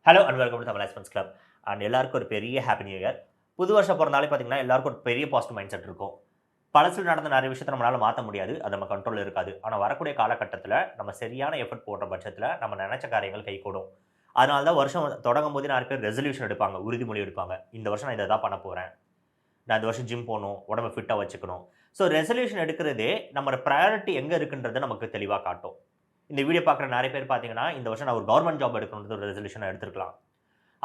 Hello and welcome to Tamil expense club. And எல்லாருக்கும் ஒரு பெரிய ஹாப்பி நியூ இயர். புது வருஷம் பிறந்தாலே பார்த்தீங்கன்னா எல்லாருக்கும் ஒரு பெரிய பாசிட்டிவ் மைண்ட் செட் இருக்கும். பழசில் நடந்த நிறைய விஷயத்தை நம்மளால மாற்ற முடியாது, அது நம்ம கண்ட்ரோல் இருக்காது. ஆனால் வரக்கூடிய காலகட்டத்தில் நம்ம சரியான எஃபர்ட் போடுற பட்சத்தில் நம்ம நினைச்ச காரியங்கள் கைகூடும். அதனால தான் வருஷம் தொடங்கும் போது நிறைய பேர் ரெசல்யூஷன் எடுப்பாங்க, உறுதிமொழி எடுப்பாங்க. இந்த வருஷம் நான் இதை தான் பண்ண போகிறேன், நான் இந்த வருஷம் ஜிம் போகணும், உடம்பை ஃபிட்டாக வச்சுக்கணும். ஸோ ரெசல்யூஷன் எடுக்கிறதே நம்மளோட ப்ரையாரிட்டி எங்கே இருக்குன்றதை நமக்கு தெளிவாக காட்டும். இந்த வீடியோ பார்க்குற நிறைய பேர் பார்த்தீங்கன்னா இந்த வருஷம் நான் ஒரு கவர்மெண்ட் ஜாப் எடுக்கணுன்றது ஒரு ரெசல்யூஷனை எடுத்துருக்கலாம்.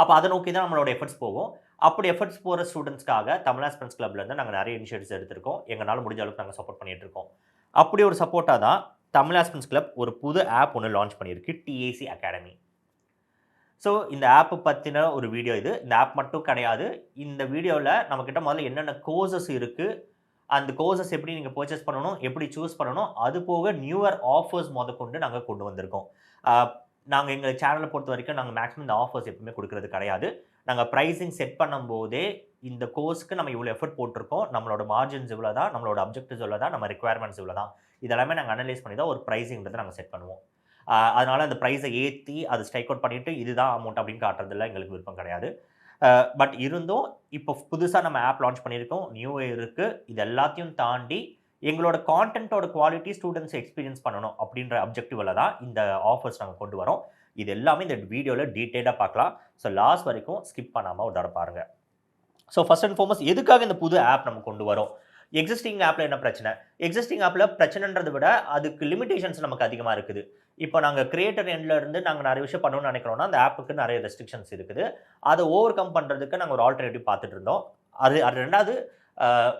அப்போ அதை நோக்கி தான் நம்மளோட எஃபர்ட்ஸ் போகும். அப்படி எஃபர்ட்ஸ் போகிற ஸ்டூடெண்ட்ஸ்க்காக தமிழ் எக்ஸ்பென்ஸ் கிளப்லேருந்து நாங்கள் நிறைய இனிஷியேட்டிவ்ஸ் எடுத்திருக்கோம். எங்களால் முடிஞ்ச அளவுக்கு நாங்கள் சப்போர்ட் பண்ணிட்டு இருக்கோம். அப்படி ஒரு சப்போர்ட்டாக தான் தமிழ் எக்ஸ்பென்ஸ் கிளப் ஒரு புது ஆப் ஒன்று லான்ச் பண்ணியிருக்கு, டிஏசி அகாடமி. ஸோ இந்த ஆப்பை பற்றின ஒரு வீடியோ இது. இந்த ஆப் மட்டும் கிடையாது. இந்த வீடியோவில் நம்மக்கிட்ட முதல்ல என்னென்ன கோர்சஸ் இருக்குது, அந்த கோர்சஸ் எப்படி நீங்கள் பர்ச்சேஸ் பண்ணணும், எப்படி சூஸ் பண்ணணும், அது போக நியூயர் ஆஃபர்ஸ் முதற்கொண்டு நாங்கள் கொண்டு வந்திருக்கோம். நாங்கள் எங்கள் சேனலை பொறுத்த வரைக்கும் நாங்கள் மேக்ஸிமம் இந்த ஆஃபர்ஸ் எப்பவுமே கொடுக்கறது கிடையாது. நாங்கள் ப்ரைஸிங் செட் பண்ணும்போதே இந்த கோர்ஸ்க்கு நம்ம இவ்வளோ எஃபர்ட் போட்டிருக்கோம், நம்மளோட மார்ஜின்ஸ் இவ்வளோ தான், நம்மளோட அப்ஜெக்டிவ்ஸ் இவ்வளோ தான், நம்ம ரெக்யர்மெண்ட்ஸ் இவ்வளோ தான், இதெல்லாமே நாங்கள் அனலைஸ் பண்ணி தான் ஒரு ப்ரைஸிங்கிறத நாங்கள் செட் பண்ணுவோம். அதனால் அந்த ப்ரைஸை ஏற்றி அதை ஸ்ட்ரைக் அவுட் பண்ணிவிட்டு இதுதான் அமௌண்ட் அப்படின்னு காட்டுறதுல எங்களுக்கு விருப்பம் கிடையாது. பட் இருந்தும் இப்போ புதுசாக நம்ம ஆப் லான்ச் பண்ணியிருக்கோம், நியூ இயருக்கு. இது எல்லாத்தையும் தாண்டி எங்களோட கான்டென்ட்டோட குவாலிட்டி ஸ்டூடெண்ட்ஸ் எக்ஸ்பீரியன்ஸ் பண்ணணும் அப்படின்ற அப்ஜெக்டிவில் தான் இந்த ஆஃபர்ஸ் நாங்கள் கொண்டு வரோம். இது எல்லாமே இந்த வீடியோவில் டீட்டெயிலாக பார்க்கலாம். ஸோ லாஸ்ட் வரைக்கும் ஸ்கிப் பண்ணாமல் ஒரு தடவை பாருங்கள். ஸோ ஃபர்ஸ்ட் அண்ட் ஃபார்மோஸ்ட் எதுக்காக இந்த புது ஆப் நம்ம கொண்டு வரோம்? எக்ஸிஸ்டிங் ஆப்பில் என்ன பிரச்சனை? எக்ஸிஸ்டிங் ஆப்பில் பிரச்சனைன்றதை விட அதுக்கு லிமிடேஷன்ஸ் நமக்கு அதிகமாக இருக்குது. இப்போ நாங்கள் கிரியேட்டர் எண்டில் இருந்து நாங்கள் நிறைய விஷயம் பண்ணணும்னு நினைக்கிறோம்னா அந்த ஆப்புக்கு நிறைய ரெஸ்ட்ரிக்ஷன்ஸ் இருக்குது. அதை ஓவர் கம் பண்ணுறதுக்கு நாங்கள் ஒரு ஆல்டர்னேட்டிவ் பார்த்துட்டு இருந்தோம். அது ரெண்டாவது,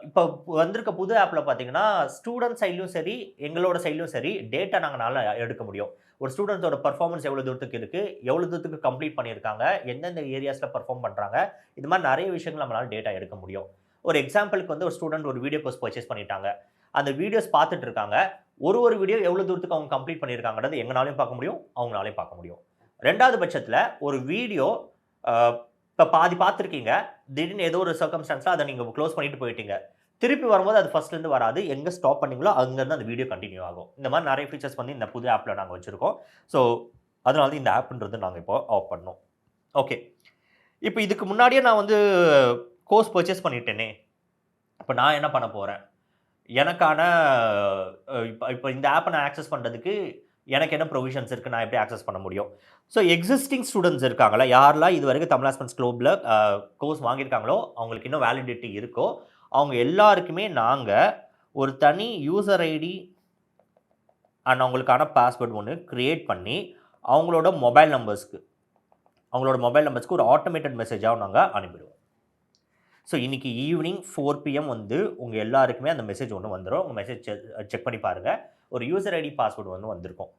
இப்போ வந்திருக்க புது ஆப்பில் பார்த்தீங்கன்னா ஸ்டூடெண்ட் சைட்லையும் சரி, எங்களோட சைட்லையும் சரி டேட்டா நாங்கள் நல்லா எடுக்க முடியும். ஒரு ஸ்டூடெண்ட்ஸோட பர்ஃபார்மன்ஸ் எவ்வளோ தூரத்துக்கு இருக்குது, எவ்வளோ தூரத்துக்கு கம்ப்ளீட் பண்ணியிருக்காங்க, எந்தெந்த ஏரியாஸில் பர்ஃபார்ம் பண்ணுறாங்க, இது மாதிரி நிறைய விஷயங்கள் நம்மளால் டேட்டா எடுக்க முடியும். ஒரு எக்ஸாம்பிளுக்கு ஒரு ஸ்டூடெண்ட் ஒரு வீடியோ கோர்ஸ் பர்ச்சேஸ் பண்ணிட்டாங்க, அந்த வீடியோஸ் பார்த்துட்டு இருக்காங்க. ஒரு வீடியோ எவ்வளோ தூரத்துக்கு அவங்க கம்ப்ளீட் பண்ணியிருக்காங்கிறது எங்களாலையும் பார்க்க முடியும், அவங்களாலையும் பார்க்க முடியும். ரெண்டாவது பட்சத்தில் ஒரு வீடியோ இப்போ பாதி பார்த்துருக்கீங்க, திடீர்னு ஏதோ ஒரு சர்க்கம்ஸ்டான்ஸில் அதை நீங்கள் க்ளோஸ் பண்ணிட்டு போயிட்டீங்க. திருப்பி வரும்போது அது ஃபர்ஸ்ட்லேருந்து வராது, எங்கே ஸ்டாப் பண்ணீங்களோ அங்கேருந்து அந்த வீடியோ கண்டினியூ ஆகும். இந்த மாதிரி நிறைய ஃபீச்சர்ஸ் இந்த புது ஆப்பில் நாங்கள் வச்சுருக்கோம். ஸோ அதனால தான் இந்த ஆப்ன்றது நாங்கள் இப்போ ஆஃப் பண்ணோம். ஓகே, இப்போ இதுக்கு முன்னாடியே நான் கோர்ஸ் பர்ச்சேஸ் பண்ணிட்டேனே, இப்போ நான் என்ன பண்ண போகிறேன்? எனக்கான இப்போ இந்த ஆப்பை நான் ஆக்சஸ் பண்ணுறதுக்கு எனக்கு என்ன ப்ரொவிஷன்ஸ் இருக்குது, நான் எப்படி ஆக்சஸ் பண்ண முடியும்? ஸோ எக்ஸிஸ்டிங் ஸ்டூடெண்ட்ஸ் இருக்காங்களா, யாரெல்லாம் இது வரைக்கும் தமிழ் எக்ஸ்பென்ஸ் கிளப்பில் கோர்ஸ் வாங்கியிருக்காங்களோ, அவங்களுக்கு இன்னும் வேலிடிட்டி இருக்கோ, அவங்க எல்லாருக்குமே நாங்கள் ஒரு தனி யூசர் ஐடி அண்ட் அவங்களுக்கான பாஸ்வேர்டு ஒன்று க்ரியேட் பண்ணி அவங்களோட மொபைல் நம்பர்ஸ்க்கு ஒரு ஆட்டோமேட்டட் மெசேஜாக நாங்கள் அனுப்பிடுவோம். ஸோ இன்றைக்கி ஈவினிங் 4 PM உங்கள் எல்லாருக்குமே அந்த மெசேஜ் ஒன்று வந்துடும். உங்கள் மெசேஜ் செக் பண்ணி பாருங்கள். ஒரு யூசர் ஐடி பாஸ்வேர்டு வந்திருக்கும்.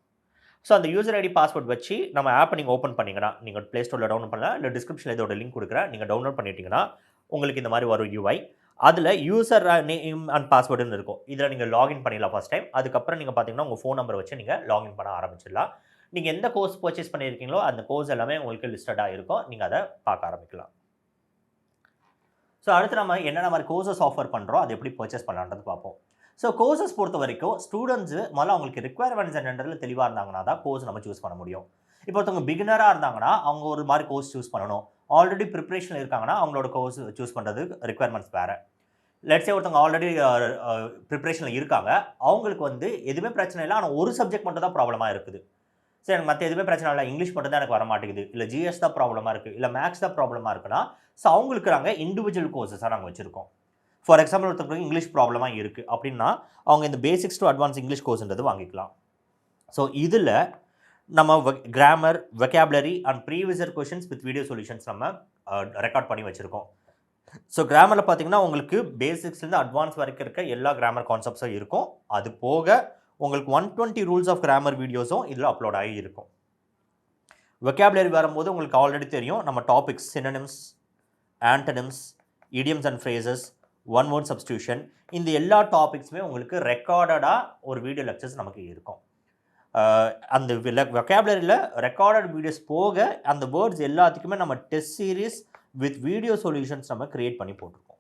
ஸோ அந்த யூசர் ஐடி பாஸ்வேர்ட் வச்சு நம்ம ஆப்பை நீங்கள் ஓப்பன் பண்ணிங்கன்னா, நீங்கள் ப்ளே ஸ்டோரில் டவுன்லோட் பண்ணலாம், இல்லை டிஸ்கிரிப்ஷனில் இதோட லிங்க் கொடுக்குறேன், நீங்கள் டவுன்லோட் பண்ணிட்டீங்கன்னா உங்களுக்கு இந்த மாதிரி வரும் யூஐ. அதில் யூசர் நேம் அண்ட் பாஸ்வேர்டுன்னு இருக்கும். இதில் நீங்கள் லாகின் பண்ணிடலாம் ஃபஸ்ட் டைம். அதுக்கப்புறம் நீங்கள் பார்த்தீங்கன்னா உங்கள் ஃபோன் நம்பர் வச்சு நீங்கள் லாகின் பண்ண ஆரம்பிச்சிடலாம். நீங்கள் எந்த கோர்ஸ் பர்ச்சேஸ் பண்ணியிருக்கீங்களோ அந்த கோர்ஸ் எல்லாமே உங்களுக்கு லிஸ்டடாக இருக்கும், நீங்கள் அதை பார்க்க ஆரம்பிக்கலாம். ஸோ அடுத்து நம்ம என்னென்ன மாதிரி கோர்சஸ் ஆஃபர் பண்ணுறோம், அது எப்படி பர்ச்சேஸ் பண்ணலான்றது பார்ப்போம். ஸோ கோர்சஸ் பொறுத்த வரைக்கும் ஸ்டூடெண்ட்ஸு முதல்ல அவங்களுக்கு ரிக்வயர்மெண்ட்ஸ் என்னன்றதுல தெளிவாக இருந்தாங்கன்னா தான் கோர்ஸ் நம்ம சூஸ் பண்ண முடியும். இப்போ ஒருத்தவங்க பிகினராக இருந்தாங்கன்னா அவங்க ஒரு மாதிரி கோர்ஸ் சூஸ் பண்ணணும். ஆல்ரெடி ப்ரிப்ரேஷனில் இருக்காங்கன்னா அவங்களோட கோர்ஸ் சூஸ் பண்ணுறது ரிக்வயர்மெண்ட்ஸ் வேறு. லெட்ஸே ஒருத்தவங்க ஆல்ரெடி ப்ரிப்ரேஷனில் இருக்காங்க, அவங்களுக்கு எதுவுமே பிரச்சனை இல்லை, ஆனால் ஒரு சப்ஜெக்ட் மட்டும் தான் ப்ராப்ளமாக இருக்குது. சரி, எனக்கு மற்ற எதுவுமே பிரச்சனை இல்லை, இங்கிலீஷ் மட்டும் தான் எனக்கு வர மாட்டேங்குது, இல்லை ஜிஎஸ் தான் ப்ராப்ளமாக இருக்குது, இல்லை மேக்ஸ் தான் ப்ராப்ளமாக இருக்குன்னா, ஸோ அவங்களுக்கு நாங்கள் இண்டிவிஜுவல் கோர்சஸாக நாங்கள் வச்சுருக்கோம். ஃபார் எக்ஸாம்பிள் ஒருத்தருக்கு இங்கிலீஷ் ப்ராப்ளமாக இருக்குது அப்படின்னா அவங்க இந்த பேசிக்ஸ் டு அட்வான்ஸ் இங்கிலீஷ் கோர்ஸ்ன்றது வாங்கிக்கலாம். ஸோ இதில் நம்ம grammar, vocabulary and previous year questions with video solutions நம்ம ரெக்கார்ட் பண்ணி வச்சுருக்கோம். ஸோ கிராமரில் பார்த்தீங்கன்னா உங்களுக்கு பேசிக்ஸ்லேருந்து அட்வான்ஸ் வரைக்கும் இருக்க எல்லா கிராமர் கான்செப்ட்ஸும் இருக்கும். அது போக உங்களுக்கு 120 ரூல்ஸ் ஆஃப் கிராமர் வீடியோஸும் இதில் அப்லோட் ஆகி இருக்கும். வெக்காபுலரி வரும்போது உங்களுக்கு ஆல்ரெடி தெரியும், நம்ம topics synonyms, antonyms, idioms and phrases, one word substitution, இந்த எல்லா டாபிக்ஸுமே உங்களுக்கு ரெக்கார்டடாக ஒரு வீடியோ லெக்சர்ஸ் நமக்கு இருக்கும். அந்த வெக்காபுலரியில் ரெக்கார்டட் வீடியோஸ் போக அந்த வேர்ட்ஸ் எல்லாத்துக்குமே நம்ம test series with video solutions நம்ம க்ரியேட் பண்ணி போட்டிருக்கோம்.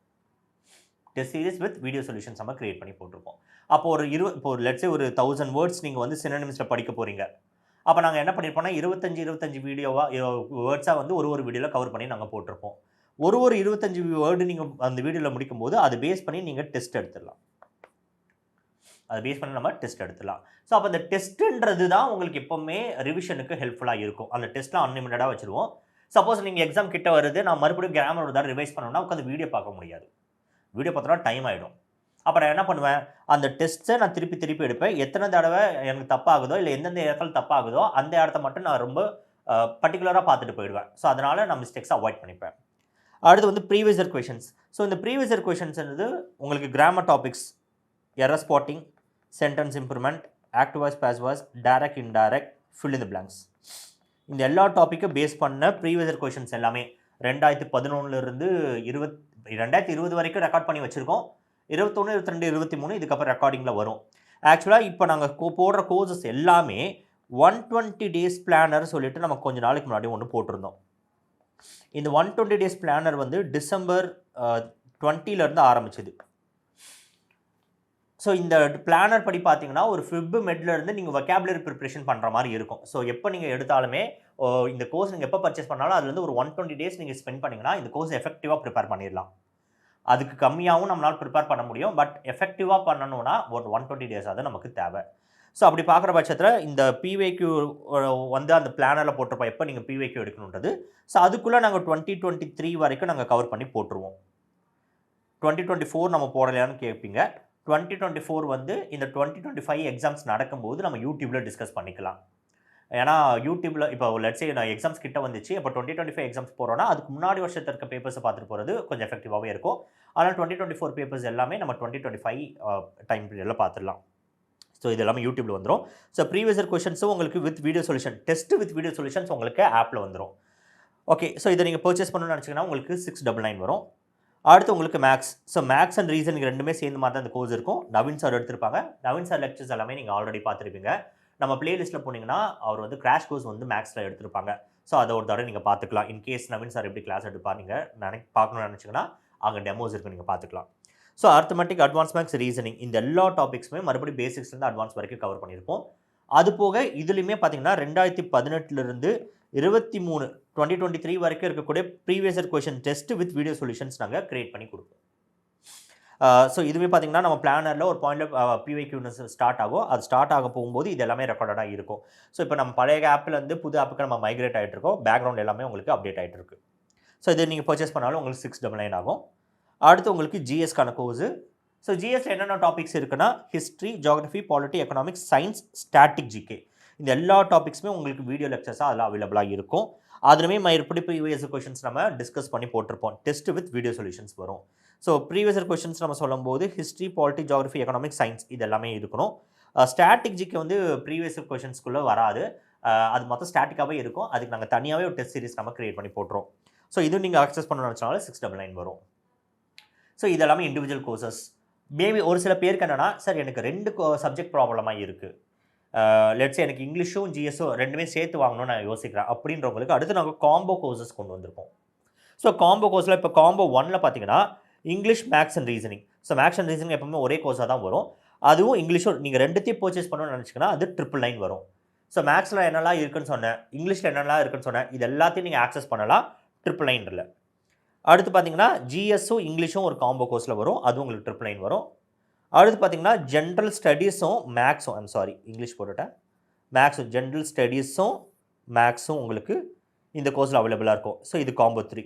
அப்போ ஒரு லெட்ஸே ஒரு 1000 வேர்ட்ஸ் நீங்கள் சினோனிம்ஸில் படிக்க போகிறீங்க அப்போ நாங்கள் என்ன பண்ணியிருப்போம்னா 25 வீடியோவாக வேர்ட்ஸாக வந்து ஒரு வீடியோவில் கவர் பண்ணி நாங்கள் போட்டிருப்போம். ஒரு 25 வேர்டு நீங்கள் அந்த வீடியோவில் முடிக்கும்போது அதை பேஸ் பண்ணி நீங்கள் டெஸ்ட் எடுத்துடலாம். அதை பேஸ் பண்ணி நம்ம டெஸ்ட் எடுத்துடலாம். ஸோ அப்போ அந்த டெஸ்ட்டுன்றது தான் உங்களுக்கு எப்போவுமே ரிவிஷனுக்கு ஹெல்ப்ஃபுல்லாக இருக்கும். அந்த டெஸ்ட்லாம் அன்லிமிட்டடாக வச்சுருவோம். சப்போஸ் நீங்கள் எக்ஸாம் கிட்ட வருது, நான் மறுபடியும் கிராமர் ஒரு தடவை ரிவைஸ் பண்ணணும்னா உட்காந்து வீடியோ பார்க்க முடியாது. வீடியோ பார்த்தோன்னா டைம் ஆகிடும். அப்போ நான் என்ன பண்ணுவேன், அந்த டெஸ்ட்டை நான் திருப்பி எடுப்பேன். எத்தனை தடவை எனக்கு தப்பாகுதோ, இல்லை எந்தெந்த இடத்துல தப்பாகுதோ அந்த இடத்த மட்டும் நான் ரொம்ப பர்டிகுலராக பார்த்துட்டு போயிடுவேன். ஸோ அதனால் நான் மிஸ்டேக்ஸை அவாய்ட் பண்ணிப்பேன். அடுத்து வந்து ப்ரீவியஸ் இயர் கொஷின்ஸ். ஸோ இந்த ப்ரீவியஸ் இயர் கொஷின்ஸ்ன்றது உங்களுக்கு grammar topics, error spotting, sentence improvement, active voice, passive voice, direct, indirect, fill in the blanks. இந்த எல்லா டாப்பிக்கும் பேஸ் பண்ண ப்ரீவியஸ் இயர் கொஷின்ஸ் எல்லாமே 2011 2020 வரைக்கும் ரெக்கார்ட் பண்ணி வச்சுருக்கோம். 21, 22, 23 இதுக்கப்புறம் ரெக்கார்டிங்கில் வரும். ஆக்சுவலாக இப்போ நாங்கள் போடுற கோர்சஸ் எல்லாமே 120 டேஸ் பிளானர் சொல்லிட்டு நம்ம கொஞ்சம் நாளைக்கு முன்னாடி ஒன்று போட்டிருந்தோம். இந்த 120 டேஸ் பிளானர் வந்து டிசம்பர் 20 ஆரம்பிச்சது. ஸோ இந்த பிளானர் படி பார்த்தீங்கன்னா ஒரு ஃபிப் மெட்லேருந்து நீங்கள் வொக்காபுலரி ப்ரிப்ரேஷன் பண்ணுற மாதிரி இருக்கும். ஸோ எப்போ நீங்கள் எடுத்தாலுமே இந்த கோர்ஸ் நீங்கள் எப்போ பர்ச்சேஸ் பண்ணாலும் அதுலேருந்து ஒரு 120 டேஸ் நீங்கள் ஸ்பெண்ட் பண்ணிங்கன்னா இந்த கோர்ஸ் எஃபெக்டிவாக ப்ரிப்பேர் பண்ணிடலாம். அதுக்கு கம்மியாகவும் நம்மளால் ப்ரிப்பேர் பண்ண முடியும். பட் எஃபெக்டிவாக பண்ணணும்னா ஒரு 120 டேஸ் அது நமக்கு தேவை. ஸோ அப்படி பார்க்குற பட்சத்தில் இந்த பிவைக்யூ வந்து அந்த பிளானரில் போட்டிருப்போம் எப்போ நீங்கள் பிவைக்யூ எடுக்கணுன்றது. ஸோ அதுக்குள்ளே நாங்கள் 2023 வரைக்கும் நாங்கள் கவர் பண்ணி போட்டுருவோம். 2024 நம்ம போடலையான்னு கேட்பீங்க. 2024 வந்து இந்த 2025 எக்ஸாம்ஸ் நடக்கும்போது நம்ம யூடியூப்பில் டிஸ்கஸ் பண்ணிக்கலாம். ஏன்னா யூடியூப்பில் இப்போ லெட்ஸ் சே நான் எக்ஸாம்ஸ் கிட்ட வந்துச்சு. இப்போ 2025 எக்ஸாம்ஸ் போகிறோன்னா அதுக்கு முன்னாடி வருஷத்தில் இருக்க பேப்பர்ஸை பார்த்துட்டு போகிறது கொஞ்சம் எஃபெக்டிவாகவே இருக்கும். ஆனால் 2024 பேப்பர்ஸ் எல்லாமே நம்ம 2025 டைம் பீரியடில் பார்த்துடலாம். ஸோ இது எல்லாமே யூடியூப்பில் வந்துடும். ஸோ ப்ரீவியஸ் இயர் கொஷின்ஸும் உங்களுக்கு with video solution, test with video solutions உங்களுக்கு ஆப்பில் வந்துடும். ஓகே, ஸோ இதை நீங்கள் பர்ச்சேஸ் பண்ணணும்னு நினச்சிங்கன்னா உங்களுக்கு 699 வரும். அடுத்து உங்களுக்கு maths. So maths and reasoning ரெண்டுமே சேர்ந்து மாதிரி தான் இந்த கோர்ஸ் இருக்கும். நவீன் சார் எடுத்திருப்பாங்க. நவீன் சார் லெக்சர்ஸ் எல்லாமே நீங்கள் ஆல்ரெடி பார்த்துருப்பீங்க. நம்ம பிளேலிஸ்ட்டில் போனீங்கன்னா அவர் வந்து கிராஷ் கோர்ஸ் வந்து மேக்ஸில் எடுத்திருப்பாங்க. ஸோ அதை ஒரு தடவை நீங்கள் பார்த்துக்கலாம். இன்கேஸ் நவீன் சார் எப்படி கிளாஸ் எடுப்பார் நீங்கள் பார்க்கணும்னு நினச்சிங்கன்னா அங்கே டெமோஸ் இருக்குது, நீங்கள் பார்த்துக்கலாம். So arithmetic, advance maths, reasoning இந்த எல்லா டாபிக்ஸுமே மறுபடியும் பேசிக்ஸ்லேருந்து அட்வான்ஸ் வரைக்கும் கவர் பண்ணியிருப்போம். அது போக இதுலேயுமே பார்த்தீங்கன்னா 2018 2023 வரைக்கும் இருக்கக்கூடிய previous year question test with video solutions நாங்கள் கிரியேட் பண்ணி கொடுப்போம். ஸோ இதுவே பார்த்தீங்கன்னா நம்ம பிளானரில் ஒரு பாயிண்டில் பிவைக்யூனஸ் ஸ்டார்ட் ஆகும். அது ஸ்டார்ட் ஆக போகும்போது இது எல்லாமே ரெக்கார்டடாக இருக்கும். ஸோ இப்போ நம்ம பழைய ஆப்பிலேருந்து புது ஆப்புக்கு நம்ம மைக்ரேட் ஆகிட்டு இருக்கோம். பேக்ரவுண்ட் எல்லாமே உங்களுக்கு அப்டேட் ஆகிட்டு இருக்கு. ஸோ இது நீங்கள் பர்ச்சேஸ் பண்ணாலும் உங்களுக்கு 699 ஆகும். அடுத்து உங்களுக்கு ஜிஎஸ்க்கான கோர்ஸு. ஸோ ஜிஎஸ்ல என்னென்ன டாபிக்ஸ் இருக்குன்னா history, geography, polity, economics, science, static, GK இந்த எல்லா டாபிக்ஸுமே உங்களுக்கு வீடியோ லெக்சர்ஸாக அதெல்லாம் அவைலபிளாக இருக்கும். அதுலேயுமே மறுபடி ப்ரீவியஸ் கொஷின்ஸ் நம்ம டிஸ்கஸ் பண்ணி போட்டிருப்போம். டெஸ்ட் வித் வீடியோ சொல்யூஷன்ஸ் வரும். ஸோ ப்ரீவியஸ் கொஷின்ஸ் நம்ம சொல்லும்போது history, polity, geography, economics, science இது எல்லாமே இருக்கணும். ஸ்டாட்டிக் ஜிகே வந்து ப்ரீவியஸ் கொஷின்ஸ்குள்ளே வராது. அது மொத்தம் ஸ்டாட்டிக்காகவே இருக்கும். அதுக்கு நாங்கள் தனியாகவே ஒரு டெஸ்ட் சீரிஸ் நம்ம கிரியேட் பண்ணி போட்டுரும். ஸோ இது நீங்கள் அக்சஸ் பண்ணணும்னு வச்சாலும் 699 வரும். ஸோ இதெல்லாமே இண்டிவிஜுவல் கோர்சஸ். மேபி ஒரு சில பேருக்கு என்னென்னா, சார் எனக்கு 2 சப்ஜெக்ட் ப்ராப்ளமாக இருக்குது, லெட்ஸ் எனக்கு இங்கிலீஷும் ஜிஎஸும் ரெண்டுமே சேர்த்து வாங்கணும்னு நான் யோசிக்கிறேன் அப்படின்றவங்களுக்கு அடுத்து நாங்கள் காம்போ கோர்சஸ் கொண்டு வந்திருக்கோம். ஸோ காம்போ கோர்ஸில் இப்போ காம்போ 1ல் பார்த்தீங்கன்னா English, maths and reasoning. So maths and reasoning எப்பவுமே ஒரே கோர்ஸாக தான் வரும். அதுவும் இங்கிலீஷும் நீங்கள் ரெண்டுத்தையும் பர்ச்சேஸ் பண்ணணும்னு நினச்சிங்கன்னா அது 999 வரும். ஸோ மேக்ஸில் என்னெல்லாம் இருக்குன்னு சொன்னேன், இங்கிலீஷில் என்னெல்லாம் இருக்குன்னு சொன்னேன், இது எல்லாத்தையும் நீங்கள் ஆக்சஸ் பண்ணலாம் 999. அடுத்து பார்த்தீங்கன்னா ஜிஎஸும் இங்கிலீஷும் ஒரு காம்போ கோர்ஸில் வரும். அதுவும் உங்களுக்கு 999 வரும். அடுத்து பார்த்தீங்கன்னா ஜென்ரல் ஸ்டடீஸும் மேக்ஸும், இங்கிலீஷ் போட்டுட்டேன், மேக்ஸும் ஜென்ரல் ஸ்டடீஸும் மேக்ஸும் உங்களுக்கு இந்த கோர்ஸில் அவைலபிளாக இருக்கும். ஸோ இது காம்போ 3.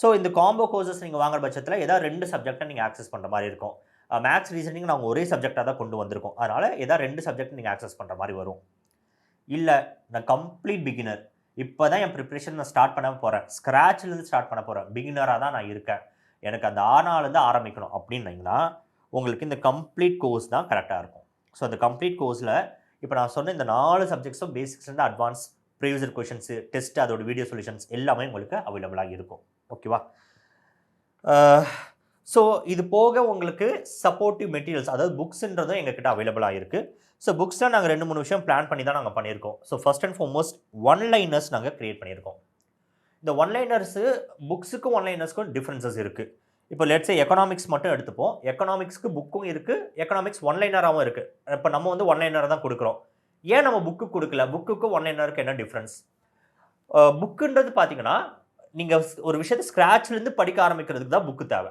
ஸோ இந்த காம்போ கோர்சஸ் நீங்கள் வாங்குற பட்சத்தில் ஏதாவது 2 சப்ஜெக்டை நீங்கள் ஆக்சஸ் பண்ணுற மாதிரி இருக்கும். மேக்ஸ், ரீசனிங் நாங்கள் ஒரே சப்ஜெக்டாக தான் கொண்டு வந்திருக்கோம். அதனால் ஏதாவது 2 சப்ஜெக்ட் நீங்கள் ஆக்சஸ் பண்ணுற மாதிரி வரும். இல்லை நான் கம்ப்ளீட் பிகினர், இப்போ தான் என் ப்ரிப்ரேஷன் நான் ஸ்டார்ட் பண்ண போகிறேன், ஸ்க்ராட்ச்லேருந்து ஸ்டார்ட் பண்ண போகிறேன், பிகினராக தான் நான் இருக்கேன், எனக்கு அந்த ஆனாலேருந்து ஆரம்பிக்கணும் அப்படின்னீங்கன்னா உங்களுக்கு இந்த கம்ப்ளீட் கோர்ஸ் தான் கரெக்டாக இருக்கும். ஸோ அந்த கம்ப்ளீட் கோர்ஸில் இப்போ நான் சொன்ன இந்த 4 சப்ஜெக்ட்ஸும் பேசிக்ஸ்லேருந்து அட்வான்ஸ், ப்ரீவியஸ் கொஷின்ஸு, டெஸ்ட், அதோட வீடியோ சொல்யூஷன்ஸ் எல்லாமே உங்களுக்கு அவைலபிளாக இருக்கும். ஓகேவா? ஸோ இது போக உங்களுக்கு சப்போர்ட்டிவ் மெட்டீரியல்ஸ், அதாவது புக்ஸுன்றதும் எங்ககிட்ட அவைலபிளாக இருக்குது. ஸோ புக்ஸில் நாங்கள் 2-3 விஷயம் பிளான் பண்ணி தான் நாங்கள் பண்ணியிருக்கோம். So first and foremost one-liners நாங்கள் க்ரியேட் பண்ணியிருக்கோம். இந்த ஒன்லைனர்ஸு புக்ஸுக்கும் ஒன்லைனர்ஸ்க்கும் டிஃப்ரென்சஸ் இருக்குது. இப்போ லெட்ஸ் சே எக்கனாமிக்ஸ் மட்டும் எடுத்துப்போம். எக்கனாமிக்ஸ்க்கு புக்கும் இருக்குது, எக்கனாமிக்ஸ் ஒன்லைனராகவும் இருக்குது. இப்போ நம்ம வந்து ஒன்லைனரை தான் கொடுக்குறோம். ஏன் நம்ம புக்கு கொடுக்கல? புக்குக்கும் ஒன்லைனருக்கு என்ன டிஃப்ரென்ஸ்? புக்குன்றது பார்த்தீங்கன்னா, நீங்க ஒரு விஷயத்த ஸ்க்ராட்ச்லேருந்து படிக்க ஆரம்பிக்கிறதுக்கு தான் புக்கு தேவை.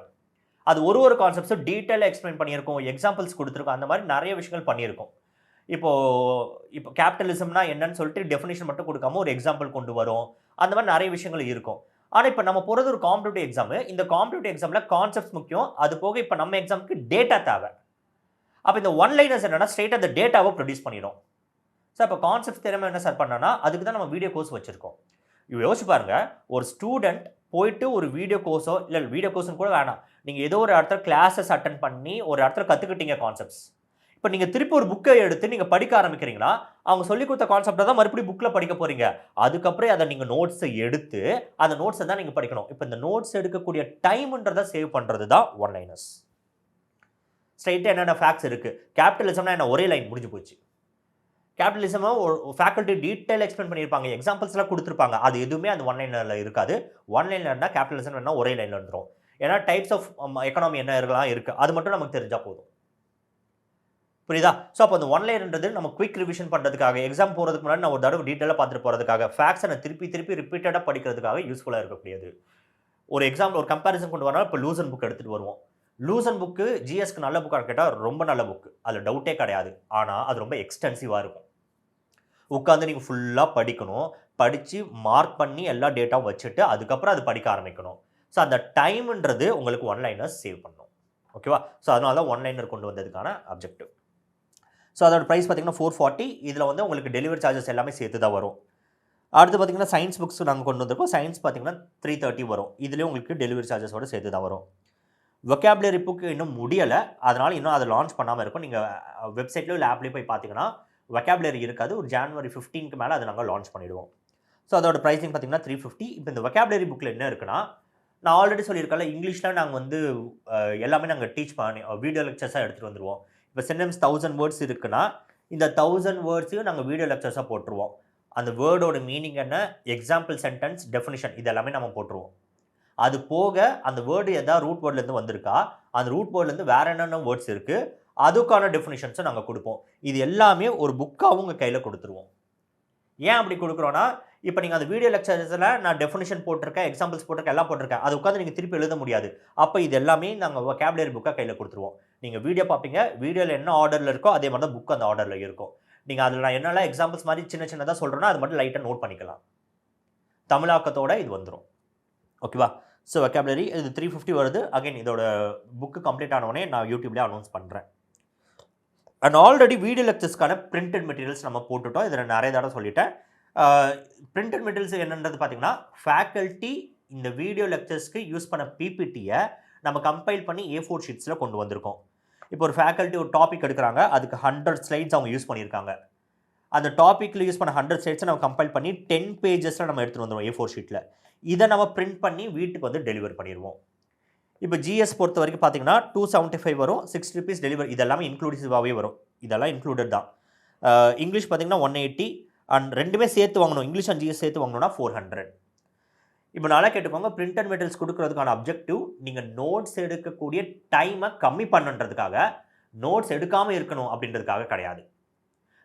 அது ஒரு கான்செப்ட்ஸும் டீட்டெயிலா எக்ஸ்பிளைன் பண்ணியிருக்கும். எக்ஸாம்பிள்ஸ் குடுத்துருக்கும். அந்த மாரி நெறைய விஷயங்கள் பண்ணியிருக்கும். இப்போ இப்போ கேபிட்டலிசம்னா என்னன்னு சொல்லிட்டு டெஃபினிஷன் மட்டும் குடுக்காம ஒரு எக்ஸாம்பிள் கொண்டு வரும். அந்த மாரி நெறைய விஷயங்கள் இருக்கும். ஆனா, இப்ப நம்ம போறது ஒரு காம்படிட்டிவ் எக்ஸாமு. இந்த காம்படிட்டிவ் எக்ஸாம்ல கான்செப்ட்ஸ் முக்கியம். அது போக இப்ப நம்ம எக்ஸாம்க்கு டேட்டா தேவ. அப்ப இந்த ஒன் லைனர்ஸ் என்னன்னா, ஸ்ட்ரெயிட்டா அந்த டேட்டாவ புரொடியூஸ் பண்ணிரும். சார் அப்ப கான்செப்ட்ஸ் தெரியாம என்ன சார் பண்ணேன்னா, அதுக்கு தான் நம்ம வீடியோ கோர்ஸ் வச்சிருக்கோம். யோசிச்சு பாருங்க. ஒரு ஸ்டூடண்ட் போயிட்டு ஒரு வீடியோ கோர்ஸோ, இல்ல வீடியோ கோர்ஸ்ன்னு கூட வேணாம். நீங்க ஏதோ ஒரு இடத்துல கிளாஸஸ் அட்டெண்ட் பண்ணி, ஒரு இடத்துல கத்துக்கிட்டீங்க கான்செப்ட்ஸ். இப்ப நீங்க திருப்பி ஒரு புக்க எடுத்து நீங்க படிக்க ஆரம்பிக்கிறீங்கன்னா, அவங்க சொல்லிக் குடுத்த கான்செப்ட்ட தான் மறுபடியும் புக்ல படிக்க போறீங்க. அதுக்கப்புறம் அத நீங்க நோட்ஸ எடுத்து, அந்த நோட்ஸ தான் நீங்க படிக்கணும். இப்ப இந்த நோட்ஸ் எடுக்கக்கூடிய டைம்ன்றத சேவ் பண்றது தான் ஒன் லைனர்ஸ். ஸ்ட்ரெயிட்டா என்னென்ன ஃபேக்ட்ஸ் இருக்கு. கேபிட்டலிசம்னா என்ன? ஒரே லைன் முடிஞ்சு போச்சு. கேபிட்டலிசம ஒரு ஃபேக்கல்டி டீட்டெயிலா எக்ஸ்பிளைன் பண்ணியிருப்பாங்க. எக்ஸாம்பிள்ஸ்லாம் குடுத்துருப்பாங்க. அது எதுவுமே அந்த ஒன் லைனர்ல இருக்காது. ஒன் லைனர்னா கேபிட்டலிசம் வேணா ஒரே லைன்ல வந்துரும். ஏன்னா டைப்ஸ் ஆஃப் எக்கானமி என்ன இருக்கலாம் இருக்கு. அது மட்டும் நமக்கு தெரிஞ்சா போதும். புரியுதா? ஸோ அப்ப அந்த ஒன் லைனர்ன்றது நம்ம குயிக் ரிவிஷன் பண்றதுக்காக, எக்ஸாம் போறதுக்கு முன்னாடி நான் ஒரு தடவ டீட்டெயிலா பார்த்துட்டு போறதுக்காக, ஃபேக்ட்ஸ நான் திருப்பி திருப்பி ரிப்பீட்டடா படிக்கிறதுக்காக யூஸ்ஃபுல்லா இருக்கக்கூடியது. ஒரு எக்ஸாம்பிள் ஒரு கம்பேரிசன் கொண்டு வரனா, இப்ப லூசன் புக் எடுத்துட்டு வருவோம். லூசன் புக்கு ஜிஎஸ்க்கு நல்ல புக்கான்னு கேட்டா ரொம்ப நல்ல புக். அதுல டவுட்டே கிடையாது. ஆனா அது ரொம்ப எக்ஸ்டென்சிவா இருக்கும். உட்கார்ந்து நீங்க ஃபுல்லா படிக்கணும். படிச்சு மார்க் பண்ணி எல்லா டேட்டாவும் வச்சுட்டு, அதுக்கப்புறம் அது படிக்க ஆரம்பிக்கணும். ஸோ அந்த டைம்ன்றது உங்களுக்கு ஒன் லைனர்ஸ் சேவ் பண்ணும். ஓகேவா? ஸோ அதனால தான் ஒன் லைனர் கொண்டு வந்ததுக்கான அப்ஜெக்டிவ். ஸோ அதோட பிரைஸ் பார்த்தீங்கன்னா 440. இதுல வந்து உங்களுக்கு டெலிவரி சார்ஜஸ் எல்லாமே சேர்த்து தான் வரும். அடுத்து பார்த்தீங்கன்னா, சயன்ஸ் புக்ஸ் நாங்க கொண்டு வந்திருக்கோம். சயன்ஸ் பார்த்தீங்கன்னா 330 வரும். இதுலயும் உங்களுக்கு டெலிவரி சார்ஜஸோட சேர்த்து தான் வரும். வொக்காபுலரி புக் இன்னும் முடியல. அதனால இன்னும் அத லான்ச் பண்ணாம இருக்கோம். நீங்க வெப்சைட்லயோ இல்ல ஆப்லயோ போய் பார்த்தீங்கன்னா, வொக்காபுலரி இருக்காது. ஒரு ஜான்வரி 15க்கு மேல அத நாங்க லான்ச் பண்ணிடுவோம். ஸோ அதோட பிரைசிங் பார்த்தீங்கன்னா 350. இப்ப இந்த வொக்காபுலரி புக்ல என்ன இருக்குன்னா, நான் ஆல்ரெடி சொல்லியிருக்கேன்ல, இங்கிலீஷ்ல நாங்க வந்து எல்லாமே நாங்க டீச் பண்ணி வீடியோ லெக்சர்ஸா எடுத்துட்டு வந்துருவோம். இப்ப சினம்ஸ் 1000 வேர்ட்ஸ் இருக்குன்னா, இந்த 1000 வேர்ட்ஸையும் நாங்க வீடியோ லெக்சர்ஸா போட்டுருவோம். அந்த வேர்டோட மீனிங் என்ன, எக்ஸாம்பிள் சென்டென்ஸ், டெஃபினிஷன் இது எல்லாமே நம்ம போட்டுருவோம். அது போக அந்த வேர்டு எதா ரூட் வேர்ட்லேருந்து வந்திருக்கா, அந்த ரூட் வேர்ட்லேருந்து வேற என்னென்ன வேர்ட்ஸ் இருக்கு, அதுக்கான டெஃபினிஷன்ஸ நாங்க குடுப்போம். இது எல்லாமே ஒரு புக்காவும் உங்க கையில குடுத்துருவோம். ஏன் அப்படி குடுக்குறோம்னா, இப்ப நீங்க அந்த வீடியோ லெக்சர்ஸ்ல நான் டெஃபினிஷன் போட்டிருக்கேன், எக்ஸாம்பிள்ஸ் போட்டிருக்கேன், எல்லாம் போட்டிருக்கேன். அத உட்கார்ந்து நீங்க திருப்பி எழுத முடியாது. அப்ப இது எல்லாமே நாங்க வொக்காபுலரி புக்கா கையில குடுத்துருவோம். நீங்க வீடியோ பார்ப்பீங்க. வீடியோல என்ன ஆர்டர்ல இருக்கோ, அதே மாரி தான் புக் அந்த ஆர்டர்ல இருக்கும். நீங்க அதுல நான் என்னெல்லாம் எக்ஸாம்பிள்ஸ் மாரி சின்ன சின்னதா சொல்றேனோ, அது மட்டும் லைட்டா நோட் பண்ணிக்கலாம். தமிழாக்கத்தோட இது வந்துரும். ஓகேவா? ஸோ வொக்காபுலரி இது 350 வருது. அகைன் இதோட புக் கம்ப்ளீட் ஆன உடனே நான் YouTubeலயே அனௌன்ஸ் பண்றேன். அண்ட் ஆல்ரெடி வீடியோ லெக்சர்ஸ்க்கான பிரிண்டட் மெட்டீரியல்ஸ் நம்ம போட்டுட்டோம். இத நான் நெறைய தடவ சொல்லிட்டேன். பிரிண்டட் மெட்டீரியல்ஸ் என்னன்றது பார்த்தீங்கன்னா, ஃபேக்கல்டி இந்த வீடியோ லெக்சர்ஸ்க்கு யூஸ் பண்ண பிபிடிய நம்ம கம்பைல் பண்ணி A4 ஷீட்ஸ்ல கொண்டு வந்திருக்கோம். இப்போ ஒரு ஃபேக்கல்டி ஒரு டாபிக் எடுக்குறாங்க. அதுக்கு 100 ஸ்லைட்ஸ் அவங்க யூஸ் பண்ணியிருக்காங்க. அந்த டாபிக்ல யூஸ் பண்ண 100 ஸ்லைட்ஸ நம்ம கம்பைல் பண்ணி 10 பேஜஸ்ல நம்ம எடுத்துட்டு வந்துருவோம் A4 ஷீட்ல. இத நம்ம பிரிண்ட் பண்ணி வீட்டுக்கு வந்து டெலிவர் பண்ணிருவோம். இப்போ ஜிஎஸ் பொறுத்தவரைக்கும் பார்த்தீங்கன்னா, 275 வரும். ₹60 டெலிவரி இது எல்லாமே இன்க்ளூசிவாவே வரும். இதெல்லாம் இன்க்ளூடட் தான். இங்கிலீஷ் பார்த்தீங்கன்னா 180 அண்ட் 2மே சேர்த்து வாங்கணும். இங்கிலீஷ் அண்ட் ஜிஎஸ் சேர்த்து வாங்கணும்னா 400. இப்போ நல்லா கேட்டுக்கோங்க. பிரிண்டட் மெட்டீரியல்ஸ் குடுக்குறதுக்கான அப்ஜெக்டிவ் நீங்க நோட்ஸ் எடுக்கக்கூடிய டைம கம்மி பண்ணணுன்றதுக்காக, நோட்ஸ் எடுக்காம இருக்கணும் அப்படின்றதுக்காக கிடையாது.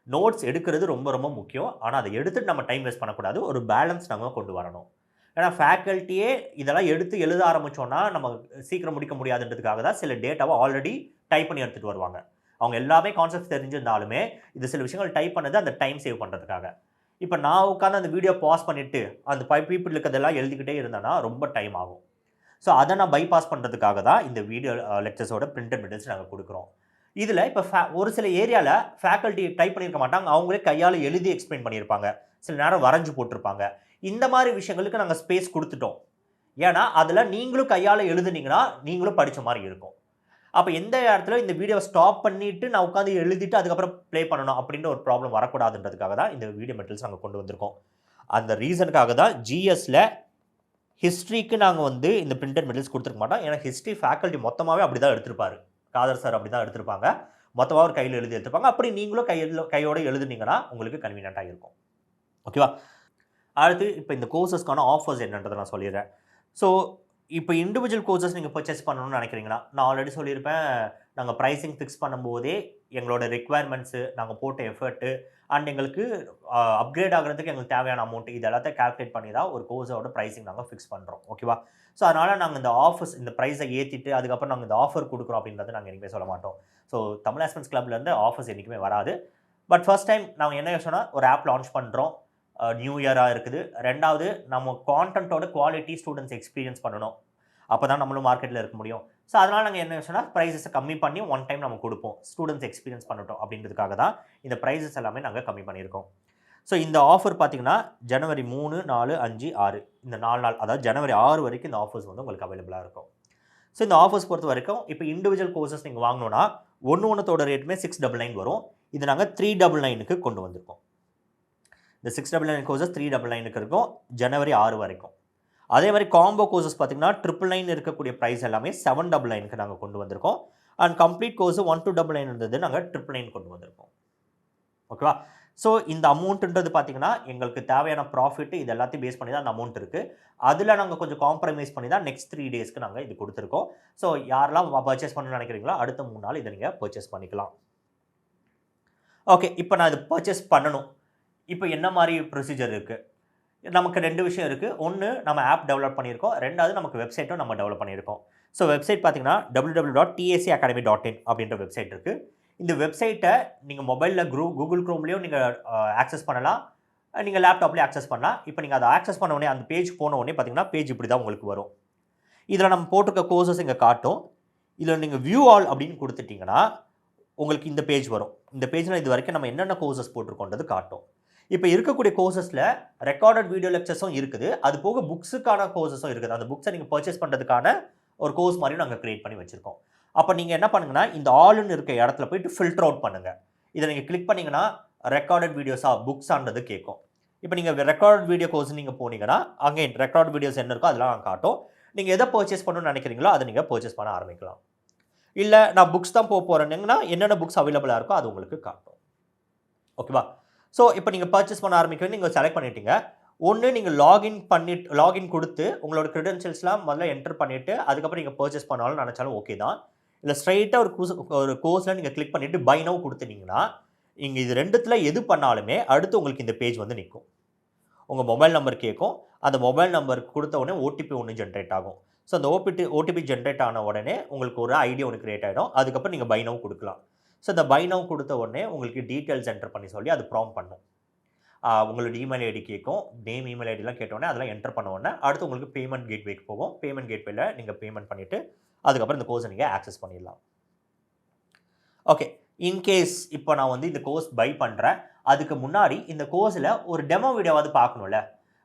நோட்ஸ் எடுக்கிறது ரொம்ப ரொம்ப முக்கியம். ஆனா அத எடுத்துட்டு நம்ம டைம் வேஸ்ட் பண்ணக்கூடாது. ஒரு பேலன்ஸ் நம்ம கொண்டு வரணும். ஏன்னா ஃபேக்கல்டியே இதெல்லாம் எடுத்து எழுத ஆரம்பிச்சோம்னா, நம்ம சீக்கிரம் முடிக்க முடியாதுன்றதுக்காக தான் சில டேட்டாவ ஆல்ரெடி டைப் பண்ணி எடுத்துட்டு வருவாங்க. அவங்க எல்லாமே கான்செப்ட்ஸ் தெரிஞ்சிருந்தாலுமே, இது சில விஷயங்கள் டைப் பண்ணது அந்த டைம் சேவ் பண்றதுக்காக. இப்ப நான் உட்கார்ந்து அந்த வீடியோ பாஸ் பண்ணிட்டு, அந்த பீப்பிள் இருக்கிறதெல்லாம் எழுதிக்கிட்டே இருந்தேன்னா, ரொம்ப டைம் ஆகும். ஸோ அத நான் பைபாஸ் பண்றதுக்காக தான் இந்த வீடியோ லெக்சர்ஸோட பிரிண்டட் மெட்டீரியல்ஸ் நாங்க குடுக்குறோம். இதுல இப்ப ஒரு சில ஏரியால ஃபேக்கல்டி டைப் பண்ணியிருக்க மாட்டாங்க. அவங்களே கையால எழுதி எக்ஸ்பிளைன் பண்ணியிருப்பாங்க. சில நேரம் வரைஞ்சு போட்டிருப்பாங்க. இந்த மாரி விஷயங்களுக்கு நாங்க ஸ்பேஸ் குடுத்துட்டோம். ஏன்னா, அதுல நீங்களும் கையால எழுதுனீங்கன்னா, நீங்களும் படிச்ச மாரி இருக்கும். அப்ப எந்த இடத்துல இந்த வீடியோவ ஸ்டாப் பண்ணிட்டு, நான் உட்கார்ந்து எழுதிட்டு அதுக்கப்புறம் ப்ளே பண்ணணும் அப்படின்ற ஒரு ப்ராப்ளம் வரக்கூடாதுன்றதுக்காக தான் இந்த வீடியோ மெட்டீரியல்ஸ் நாங்க கொண்டு வந்திருக்கோம். அந்த ரீசனுக்காக தான் ஜிஎஸ்ல ஹிஸ்டரிக்கு நாங்க வந்து இந்த பிரிண்டட் மெட்டீரியல்ஸ் குடுத்துருக்க மாட்டோம். ஏன்னா, ஹிஸ்டரி ஃபேக்கல்டி மொத்தமாவே அப்படிதான் எடுத்திருப்பாரு. காதர் சார் அப்படிதான் எடுத்திருப்பாங்க. மொத்தமா ஒரு கையில எழுதி எடுத்திருப்பாங்க. அப்படி நீங்களும் கையோட எழுதுனீங்கன்னா, உங்களுக்கு கன்வீனியன்ட்டா இருக்கும். ஓகேவா? அடுத்து இப்ப இந்த கோர்ஸஸ்க்கான ஆஃபர்ஸ் என்னன்றத நான் சொல்லிர்றேன். ஸோ, இப்ப இண்டிவிஜுவல் கோர்ஸஸ் நீங்க பர்ச்சேஸ் பண்ணணும்னு நெனைக்கிறீங்கன்னா, நான் ஆல்ரெடி சொல்லியிருப்பேன். நாங்க பிரைசிங் ஃபிக்ஸ் பண்ணும்போதே எங்களோட ரிக்வயர்மென்ட்ஸு, நாங்க போட்ட எஃபர்ட்டு, அண்ட் எங்களுக்கு அப்கிரேட் ஆகிறதுக்கு எங்களுக்கு தேவையான அமௌண்ட் இது எல்லாத்தையும் கால்குலேட் பண்ணி தான் ஒரு கோர்ஸோட ப்ரைஸிங் நாங்கள் ஃபிக்ஸ் பண்ணுறோம். ஓகேவா? ஸோ அதனால் நாங்கள் இந்த ஆஃபர்ஸ் இந்த ப்ரைஸை ஏற்றிட்டு அதுக்கப்புறம் நாங்கள் இந்த ஆஃபர் கொடுக்குறோம் அப்படின்றத நாங்கள் என்றைக்குமே சொல்ல மாட்டோம். ஸோ தமிழ் ஆஸ்பிரன்ட்ஸ் கிளப்லேருந்து ஆஃபர்ஸ் என்றைக்குமே வராது. பட் ஃபர்ஸ்ட் டைம் நாங்கள் என்ன யோசனை ஒரு ஆப் லான்ச் பண்ணுறோம். நியூ இயராக இருக்குது. 2வது நம்ம கான்டென்ட்டோட குவாலிட்டி ஸ்டூடெண்ட்ஸ் எக்ஸ்பீரியன்ஸ் பண்ணணும். அப்போ தான் நம்மளும் மார்க்கெட்டில் இருக்க முடியும். ஸோ அதனால் நாங்கள் என்ன யோசனை ப்ரைஸஸை கம்மி பண்ணி ஒன் டைம் நம்ம கொடுப்போம். ஸ்டூடெண்ட்ஸ் எக்ஸ்பீரியன்ஸ் பண்ணட்டும் அப்படின்றதுக்காக தான் இந்த ப்ரைஸஸ் எல்லாமே நாங்கள் கம்மி பண்ணியிருக்கோம். ஸோ இந்த ஆஃபர் பார்த்தீங்கன்னா ஜனவரி 3, 4, 5, 6 இந்த 4 நாள், அதாவது ஜனவரி 6 வரைக்கும் இந்த ஆஃபர்ஸ் வந்து உங்களுக்கு அவைலபிளாக இருக்கும். ஸோ இந்த ஆஃபர்ஸ் பொறுத்த வரைக்கும் இப்போ இண்டிவிஜுவல் கோர்சஸ் நீங்கள் வாங்கணும்னா ஒன்னோட ரேட்டுமே 699 வரும். இது நாங்கள் 399க்கு கொண்டு வந்திருக்கோம். இந்த 699 கோர்சஸ் 399க்கு இருக்கும் ஜனவரி 6 வரைக்கும். அதே மாதிரி காம்போ கோர்சஸ் பார்த்தீங்கன்னா 999 இருக்கக்கூடிய ப்ரைஸ் எல்லாமே 799க்கு நாங்கள் கொண்டு வந்திருக்கோம். அண்ட் கம்ப்ளீட் கோர்ஸ் 1299 இருந்தது நாங்கள் 999 கொண்டு வந்திருக்கோம். ஓகேவா? ஸோ இந்த அமௌண்ட்டுன்றது பார்த்தீங்கன்னா எங்களுக்கு தேவையான ப்ராஃபிட் இது எல்லாத்தையும் பேஸ் பண்ணி தான் அந்த அமௌண்ட் இருக்குது. அதில் நாங்கள் கொஞ்சம் காம்ப்ரமைஸ் பண்ணி தான் நெக்ஸ்ட் 3 டேஸ்க்கு நாங்கள் இது கொடுத்துருக்கோம். ஸோ யாரெல்லாம் பர்ச்சேஸ் பண்ணணும்னு நினைக்கிறீங்களோ அடுத்த 3 நாள் இதை நீங்கள் பர்ச்சேஸ் பண்ணிக்கலாம். ஓகே, இப்போ நான் இது பர்ச்சேஸ் பண்ணணும். இப்போ என்ன மாதிரி ப்ரொசீஜர் இருக்குது? நமக்கு 2 விஷயம் இருக்குது. ஒன்று நம்ம ஆப் டெவலப் பண்ணியிருக்கோம். 2வது நமக்கு வெப்சைட்டும் நம்ம டெவலப் பண்ணியிருக்கோம். ஸோ வெப்சைட் பார்த்தீங்கன்னா www.tacacademy.in அப்படின்ற வெப்சைட் இருக்குது. இந்த வெப்சைட்டை நீங்கள் மொபைலில் கூகுள் க்ரோம்லேயும் நீங்கள் ஆக்சஸ் பண்ணலாம். நீங்கள் லேப்டாப்லேயும் ஆக்சஸ் பண்ணலாம். இப்போ நீங்கள் அதை ஆக்சஸ் பண்ண உடனே அந்த பேஜ் போன உடனே பார்த்தீங்கன்னா பேஜ் இப்படி தான் உங்களுக்கு வரும். இதில் நம்ம போட்டிருக்க கோர்சஸ் இங்கே காட்டும். இதில் நீங்கள் வியூ ஆல் அப்படின்னு கொடுத்துட்டிங்கன்னா உங்களுக்கு இந்த பேஜ் வரும். இந்த பேஜில் இது வரைக்கும் நம்ம என்னென்ன கோர்சஸ் போட்டிருக்கோன்றது காட்டும். இப்போ இருக்கக்கூடிய கோர்சஸில் ரெக்கார்டட் வீடியோ லெக்சர்ஸும் இருக்குது. அது போக புக்ஸுக்கான கோர்சஸும் இருக்குது. அந்த புக்ஸை நீங்கள் பர்ச்சேஸ் பண்ணுறதுக்கான ஒரு கோர்ஸ் மாதிரி நாங்கள் கிரியேட் பண்ணி வச்சுருக்கோம். அப்போ நீங்கள் என்ன பண்ணுங்கன்னா இந்த ஆல்னு இருக்க இடத்துல போயிட்டு ஃபில்டர் அவுட் பண்ணுங்கள். இதை நீங்கள் கிளிக் பண்ணிங்கன்னா ரெக்கார்டட் வீடியோஸாக புக்ஸான்றது கேட்கும். இப்போ நீங்கள் ரெக்கார்டட் வீடியோ கோர்ஸ் நீங்கள் போனீங்கன்னா அங்கே ரெக்கார்ட் வீடியோஸ் என்ன இருக்கோ அதெல்லாம் காட்டும். நீங்கள் எதை பர்ச்சேஸ் பண்ணணும்னு நினைக்கிறீங்களோ அதை நீங்கள் பர்ச்சேஸ் பண்ண ஆரம்பிக்கலாம். இல்லை நான் புக்ஸ் தான் போக போகிறேன்னா என்னென்ன புக்ஸ் அவைலபிளாக இருக்கோ அது உங்களுக்கு காட்டும். ஓகேவா? ஸோ இப்போ நீங்கள் பர்ச்சேஸ் பண்ண ஆரம்பிக்க நீங்கள் செலக்ட் பண்ணிட்டீங்க. ஒன்று நீங்கள் லாகின் கொடுத்து உங்களோட க்ரெடென்ஷியல்ஸ்லாம் முதல்ல என்டர் பண்ணிவிட்டு அதுக்கப்புறம் நீங்கள் பர்ச்சேஸ் பண்ணாலும் நினச்சாலும் ஓகே தான். இல்லை ஸ்ட்ரைட்டாக ஒரு கோர்ஸில் நீங்கள் கிளிக் பண்ணிவிட்டு பை நவ் கொடுத்துட்டீங்கன்னா இங்கே இது 2த்தில் எது பண்ணாலுமே அடுத்து உங்களுக்கு இந்த பேஜ் வந்து நிற்கும். உங்கள் மொபைல் நம்பர் கேட்கும். அந்த மொபைல் நம்பருக்கு கொடுத்த உடனே ஓடிபி ஒன்று ஜென்ரேட் ஆகும். ஸோ அந்த ஓடிபி ஜென்ரேட் ஆன உடனே உங்களுக்கு ஒரு ஐடி ஒன்று கிரியேட் ஆகிடும். அதுக்கப்புறம் நீங்கள் பை நவ் கொடுக்கலாம். ஸோ இந்த பை நவ் கொடுத்த உடனே உங்களுக்கு டீட்டெயில்ஸ் என்டர் பண்ணி சொல்லி அது ப்ராம்ப்ட் பண்ணும். உங்களோட இமெயில் ஐடி கேட்கும். நேம் இமெயில் ஐடிலாம் கேட்டோடனே அதெல்லாம் என்டர் பண்ண உடனே அடுத்து உங்களுக்கு பேமெண்ட் கேட்வேக்கு போகும். பேமெண்ட் கேட்வேல நீங்கள் பேமெண்ட் பண்ணிவிட்டு அதுக்கப்புறம் இந்த கோர்ஸை நீங்கள் ஆக்சஸ் பண்ணிடலாம். ஓகே, இன்கேஸ் இப்போ நான் வந்து இந்த கோர்ஸ் பை பண்ணுறேன். அதுக்கு முன்னாடி இந்த கோர்ஸில் ஒரு டெமோ வீடியோவாவது பார்க்கணும்ல.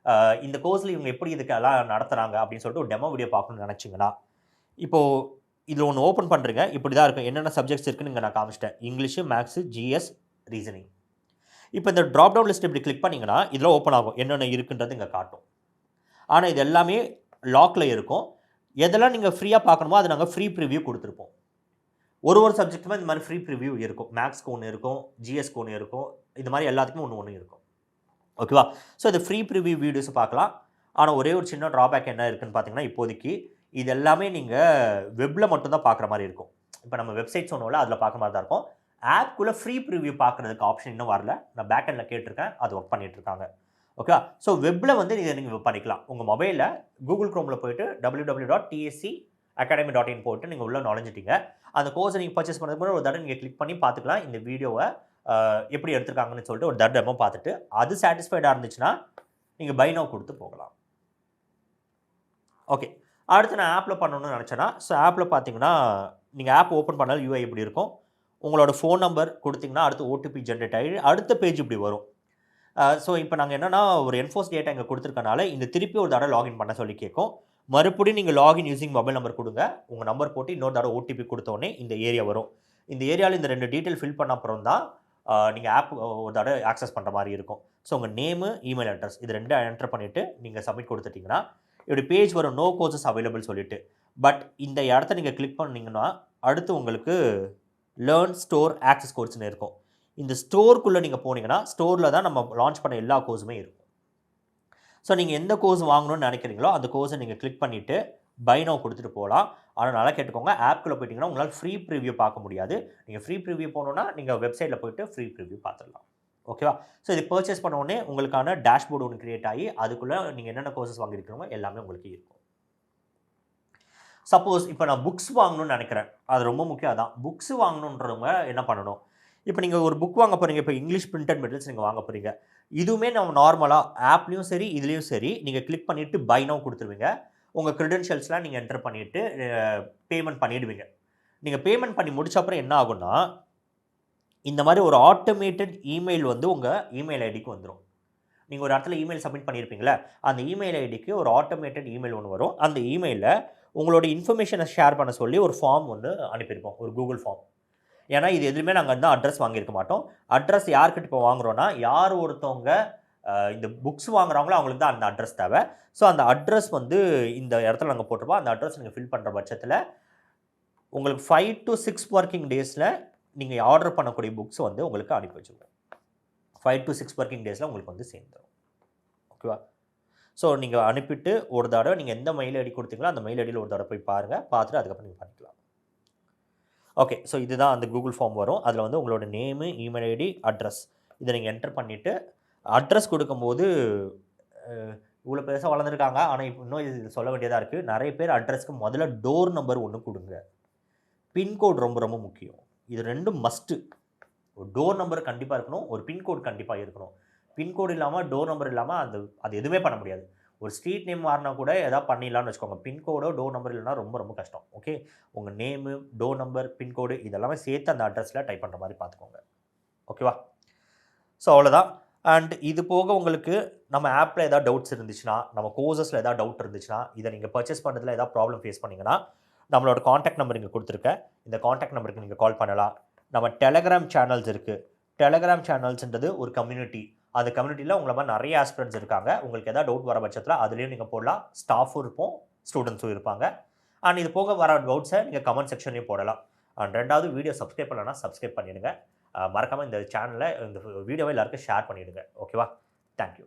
இந்த கோர்ஸில் இவங்க எப்படி இதுக்கெல்லாம் நடத்துகிறாங்க அப்படின்னு சொல்லிட்டு ஒரு டெமோ வீடியோ பார்க்கணும்னு நினச்சிங்கன்னா இப்போது இதில் ஒன்று ஓப்பன் பண்ணுறீங்க. இப்படி தான் இருக்கும். என்னென்ன சப்ஜெக்ட்ஸ் இருக்குன்னு இங்கே நான் காமிச்சிட்டேன். English, maths, GS, reasoning. இப்போ இந்த ட்ராப் டவுன் லிஸ்ட் இப்படி கிளிக் பண்ணிங்கன்னா இதில் ஓப்பன் ஆகும். என்னென்ன இருக்குன்றது இங்கே காட்டும். ஆனால் இது எல்லாமே லாக்கில் இருக்கும். எதெல்லாம் நீங்கள் ஃப்ரீயாக பார்க்கணுமோ அது நாங்கள் ஃப்ரீ ப்ரிவ்யூ கொடுத்துருப்போம். ஒரு சப்ஜெக்ட்டுமே இந்த மாதிரி ஃப்ரீ ப்ரிவ்யூ இருக்கும். மேக்ஸ்க்கு ஒன்று இருக்கும், ஜிஎஸ்க்கு ஒன்று இருக்கும். இது மாதிரி எல்லாத்துக்குமே ஒன்று இருக்கும். ஓகேவா? ஸோ இது ஃப்ரீ ப்ரிவ்யூ வீடியோஸ் பார்க்கலாம். ஆனால் ஒரே ஒரு சின்ன ட்ராபேக் என்ன இருக்குன்னு பார்த்தீங்கன்னா இப்போதைக்கு இது எல்லாமே நீங்கள் வெப்பில் மட்டும்தான் பார்க்குற மாதிரி இருக்கும். இப்போ நம்ம வெப்சைட் சொன்னோம்ல அதில் பார்க்குற மாதிரி தான் இருக்கும். ஆப்குள்ளே ஃப்ரீ ப்ரிவ்யூ பார்க்குறதுக்கு ஆப்ஷன் இன்னும் வரல. நான் பேக் எண்டில் கேட்டிருக்கேன். அது ஒர்க் பண்ணிகிட்டு இருக்காங்க. ஓகே, ஸோ வெப்பில் வந்து நீங்கள் பண்ணிக்கலாம். உங்கள் மொபைலில் கூகுள் க்ரோமில் போய்ட்டு www.tacacademy.in போட்டு நீங்கள் உள்ளே நுழைஞ்சிட்டீங்க. அந்த கோர்ஸை நீங்கள் பர்ச்சேஸ் பண்ணுறதுக்கு முன்னாடி ஒரு தடவை நீங்கள் கிளிக் பண்ணி பார்த்துக்கலாம். இந்த வீடியோவை எப்படி எடுத்துருக்காங்கன்னு சொல்லிட்டு ஒரு தடவை பார்த்துட்டு அது சாட்டிஸ்ஃபைடாக இருந்துச்சுன்னா நீங்கள் பை நவ் கொடுத்து போகலாம். ஓகே, அடுத்து நான் ஆப்பில் பண்ணணும்னு நினச்சேன்னா ஸோ ஆப்பில் பார்த்தீங்கன்னா நீங்கள் ஆப் ஓப்பன் பண்ணாலும் யூஐ இப்படி இருக்கும். உங்களோட ஃபோன் நம்பர் கொடுத்தீங்கன்னா அடுத்து ஓடிபி ஜென்ரேட் ஆகி அடுத்த பேஜ் இப்படி வரும். ஸோ இப்போ நாங்கள் என்னென்னா ஒரு என்ஃபோர்ஸ் டேட்டா இங்கே கொடுத்துருக்கனால இந்த திருப்பி ஒரு தடவை லாகின் பண்ண சொல்லி கேட்கும். மறுபடியும் நீங்கள் லாகின் யூசிங் மொபைல் நம்பர் கொடுங்க. உங்கள் நம்பர் போட்டு இன்னொரு தடவை ஓடிபி கொடுத்தோடனே இந்த ஏரியா வரும். இந்த ஏரியாவில் இந்த 2 டீட்டெயில் ஃபில் பண்ண அப்புறம் தான் நீங்கள் ஆப் ஒரு தடவை ஆக்சஸ் பண்ணுற மாதிரி இருக்கும். ஸோ உங்கள் நேமு, இமெயில் அட்ரஸ் இது 2 என்டர் பண்ணிவிட்டு நீங்கள் சப்மிட் கொடுத்துட்டிங்கன்னா இப்படி பேஜ் வரும். நோ கோர்சஸ் அவைலபிள் சொல்லிட்டு. பட் இந்த இடத்த நீங்கள் கிளிக் பண்ணிங்கன்னா அடுத்து உங்களுக்கு லேர்ன் ஸ்டோர் ஆக்சஸ் கோர்ஸ்னு இருக்கும். இந்த ஸ்டோருக்குள்ளே நீங்கள் போனீங்கன்னா ஸ்டோரில் தான் நம்ம லான்ச் பண்ண எல்லா கோர்ஸுமே இருக்கும். ஸோ நீங்கள் எந்த கோர்ஸ் வாங்கணும்னு நினைக்கிறீங்களோ அந்த கோர்ஸை நீங்கள் கிளிக் பண்ணிவிட்டு பை நவ் கொடுத்துட்டு போகலாம். ஆனால் நல்லா கேட்டுக்கோங்க, ஆப்குள்ளே போயிட்டீங்கன்னா உங்களால் ஃப்ரீ ப்ரிவ்யூ பார்க்க முடியாது. நீங்கள் ஃப்ரீ ப்ரிவ்யூ போகணுன்னா நீங்கள் வெப்சைட்டில் போய்ட்டு ஃப்ரீ ப்ரிவ்யூ பார்த்துடலாம். ஓகேவா? ஸோ இது பர்ச்சேஸ் பண்ண உடனே உங்களுக்கான டேஷ்போர்டு ஒன்று கிரியேட் ஆகி அதுக்குள்ளே நீங்கள் என்னென்ன கோர்சஸ் வாங்கியிருக்கிறோமோ எல்லாமே உங்களுக்கு இருக்கும். சப்போஸ் இப்போ நான் புக்ஸ் வாங்கணும்னு நினைக்கிறேன், அது ரொம்ப முக்கியம். அதான் புக்ஸ் வாங்கணுன்றவங்க என்ன பண்ணணும், இப்போ நீங்கள் ஒரு புக் வாங்க போகிறீங்க, இப்போ இங்கிலீஷ் பிரிண்டட் மெட்டீரியல்ஸ் நீங்கள் வாங்க போகிறீங்க. இதுவுமே நம்ம நார்மலாக ஆப்லேயும் சரி இதுலேயும் சரி நீங்கள் கிளிக் பண்ணிவிட்டு பை நவ் கொடுத்துருவீங்க. உங்கள் க்ரெடென்ஷியல்ஸ்லாம் நீங்கள் என்டர் பண்ணிவிட்டு பேமெண்ட் பண்ணிவிடுவீங்க. நீங்கள் பேமெண்ட் பண்ணி முடிச்ச அப்புறம் என்ன ஆகும்னா, இந்த மாதிரி ஒரு ஆட்டோமேட்டட் இமெயில் வந்து உங்கள் இமெயில் ஐடிக்கு வந்துடும். நீங்கள் ஒரு இடத்துல இமெயில் சப்மிட் பண்ணியிருப்பீங்களே, அந்த இமெயில் ஐடிக்கு ஒரு ஆட்டோமேட்டட் இமெயில் ஒன்று வரும். அந்த இமெயிலில் உங்களோட இன்ஃபர்மேஷனை ஷேர் பண்ண சொல்லி ஒரு ஃபார்ம் ஒன்று அனுப்பியிருப்போம், ஒரு கூகுள் ஃபார்ம். ஏன்னா இது எதுவுமே நாங்கள் வந்து அட்ரஸ் வாங்கியிருக்க மாட்டோம். அட்ரஸ் யார்கிட்ட இப்போ வாங்குறோன்னா, யார் ஒருத்தவங்க இந்த புக்ஸ் வாங்குறாங்களோ அவங்களுக்கு தான் அந்த அட்ரஸ் தேவை. ஸோ அந்த அட்ரஸ் வந்து இந்த இடத்துல நாங்கள் போட்டிருப்போம். அந்த அட்ரஸ் நீங்கள் ஃபில் பண்ணுற பட்சத்தில் உங்களுக்கு 5 to 6 ஒர்க்கிங் டேஸில் நீங்கள் ஆர்டர் பண்ணக்கூடிய புக்ஸ் வந்து உங்களுக்கு அனுப்பி வச்சுருவோம். 5 to 6 ஒர்க்கிங் டேஸில் உங்களுக்கு வந்து சேர்ந்துடும். ஓகேவா? ஸோ நீங்கள் அனுப்பிட்டு ஒரு தடவை நீங்கள் எந்த மெயில் ஐடி கொடுத்தீங்களோ அந்த மெயில் ஐடியில் ஒரு தடவை போய் பாருங்கள். பார்த்துட்டு அதுக்கப்புறம் நீங்கள் பண்ணிக்கலாம். ஓகே. ஸோ இதுதான் அந்த கூகுள் ஃபார்ம் வரும். அதில் வந்து உங்களோட நேமு, இமெயில் ஐடி, அட்ரஸ் இதை நீங்கள் என்டர் பண்ணிவிட்டு அட்ரஸ் கொடுக்கும்போது இவ்வளோ பெருசாக வளர்ந்துருக்காங்க. ஆனால் இப்போ இன்னும் இது சொல்ல வேண்டியதாக இருக்குது. நிறைய பேர் அட்ரஸ்க்கு முதல்ல டோர் நம்பர் ஒன்று கொடுங்க. பின்கோட் ரொம்ப ரொம்ப முக்கியம். இது ரெண்டும் மஸ்ட்டு. ஒரு டோர் நம்பர் கண்டிப்பாக இருக்கணும். ஒரு பின்கோட் கண்டிப்பாக இருக்கணும். பின்கோடு இல்லாமல் டோர் நம்பர் இல்லாமல் அது எதுவுமே பண்ண முடியாது. ஒரு ஸ்ட்ரீட் நேம் மாறினா கூட எதாவது பண்ணிடலாம்னு வச்சுக்கோங்க. பின்கோடோ டோர் நம்பர் இல்லைனா ரொம்ப ரொம்ப கஷ்டம். ஓகே. உங்கள் நேமு, டோர் நம்பர், பின்கோடு இதெல்லாமே சேர்த்து அந்த அட்ரஸில் டைப் பண்ணுற மாதிரி பார்த்துக்கோங்க. ஓகேவா? ஸோ அவ்வளோதான். அண்ட் இது போக உங்களுக்கு நம்ம ஆப்பில் ஏதாவது டவுட்ஸ் இருந்துச்சுன்னா, நம்ம கோர்சஸில் ஏதாவது டவுட் இருந்துச்சுன்னா, இதை நீங்கள் பர்ச்சேஸ் பண்ணுறதுல ஏதாவது ப்ராப்ளம் ஃபேஸ் பண்ணிங்கன்னா, நம்மளோட காண்டாக்ட் நம்பர் இங்கே கொடுத்துருக்கேன். இந்த காண்டாக்ட் நம்பருக்கு நீங்கள் கால் பண்ணலாம். நம்ம டெலகிராம் சேனல்ஸ் இருக்குது. டெலகிராம் சேனல்ஸ்ன்றது ஒரு கம்யூனிட்டி. அந்த கம்யூனிட்டியில் உங்களை மாதிரி நிறைய ஆஸ்பிரண்ட்ஸ் இருக்காங்க. உங்களுக்கு எதாவது டவுட் வர பட்சத்தில் அதுலேயும் நீங்கள் போடலாம். ஸ்டாஃபும் இருப்போம், ஸ்டூடெண்ட்ஸும் இருப்பாங்க. அண்ட் இது போக வர டவுட்ஸை நீங்கள் கமெண்ட் செக்ஷன்லேயும் போடலாம். அண்ட் ரெண்டாவது வீடியோ சப்ஸ்கிரைப் பண்ணலன்னா சப்ஸ்கிரைப் பண்ணிவிடுங்க. மறக்காமல் இந்த சேனலை இந்த வீடியோவை எல்லாருக்கும் ஷேர் பண்ணிவிடுங்க. ஓகேவா? தேங்க்யூ.